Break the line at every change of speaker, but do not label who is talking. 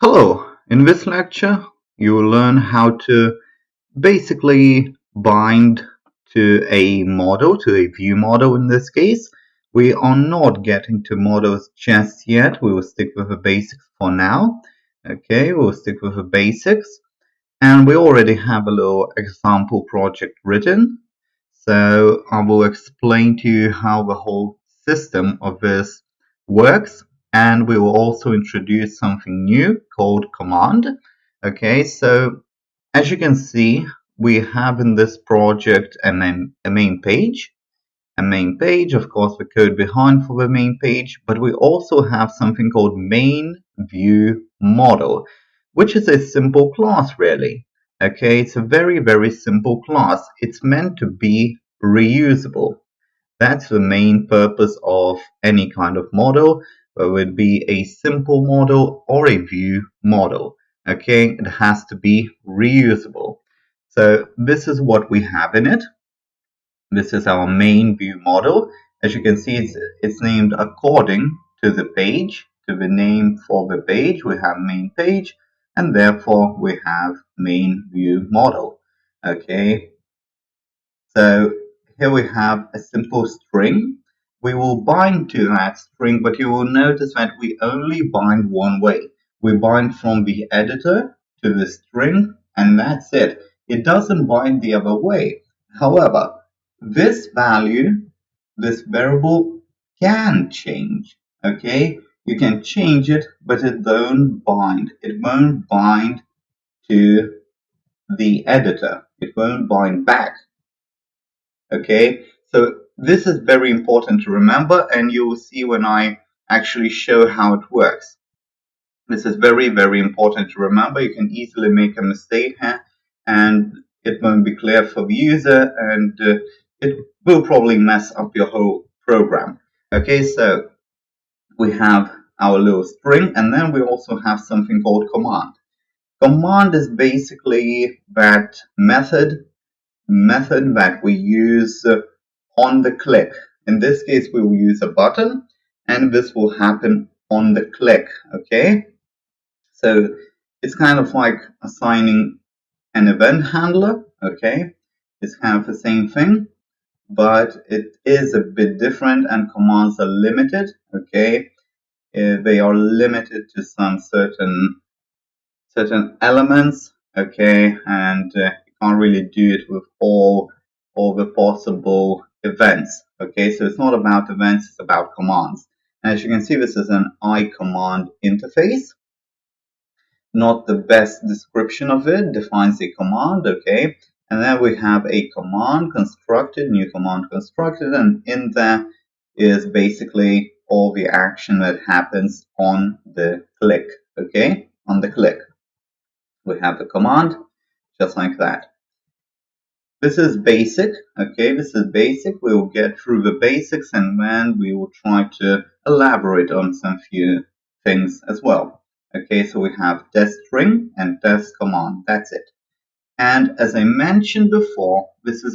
Hello, in this lecture you will learn how to basically bind to a model, to a view model in this case. We are not getting to models just yet, we will stick with the basics for now. Okay, we'll stick with the basics. And we already have a little example project written. So I will explain to you how the whole system of this works, and we will also introduce something new called command. Okay, so as you can see, we have in this project a main page. A main page, of course, the code behind for the main page, but we also have something called main view model, which is a simple class really. Okay, it's a very simple class. It's meant to be reusable. That's the main purpose of any kind of model, whether it be a simple model or a view model. Okay, it has to be reusable. So this is what we have in it. This is our main view model. As you can see, it's named according to the page, to the name for the page. We have main page, and therefore we have main view model. Okay, so here we have a simple string. We will bind to that string, but you will notice that we only bind one way. We bind from the editor to the string, and that's it. It doesn't bind the other way. However, this value, this variable can change. Okay, you can change it, but it won't bind. It won't bind to the editor. It won't bind back. Okay, so this is very important to remember, and you will see when I actually show how it works. This is very important to remember. You can easily make a mistake here, and it won't be clear for the user, and it will probably mess up your whole program. Okay, so we have our little string, and then we also have something called command. Command is basically that method that we use on the click. In this case, we will use a button, and this will happen on the click. Okay, so it's kind of like assigning an event handler. Okay, it's kind of the same thing, but it is a bit different, and commands are limited. Okay, they are limited to some certain elements. Okay, and can't really do it with all the possible events. Okay, so it's not about events, it's about commands. And as you can see, this is an iCommand interface. Not the best description of it, defines a command. Okay, and then we have a command constructed, new command constructed, and in there is basically all the action that happens on the click. Okay, on the click. We have the command, just like that. This is basic. Okay, this is basic. We will get through the basics, and then we will try to elaborate on some few things as well. Okay, so we have test string and test command. That's it. And as I mentioned before, this is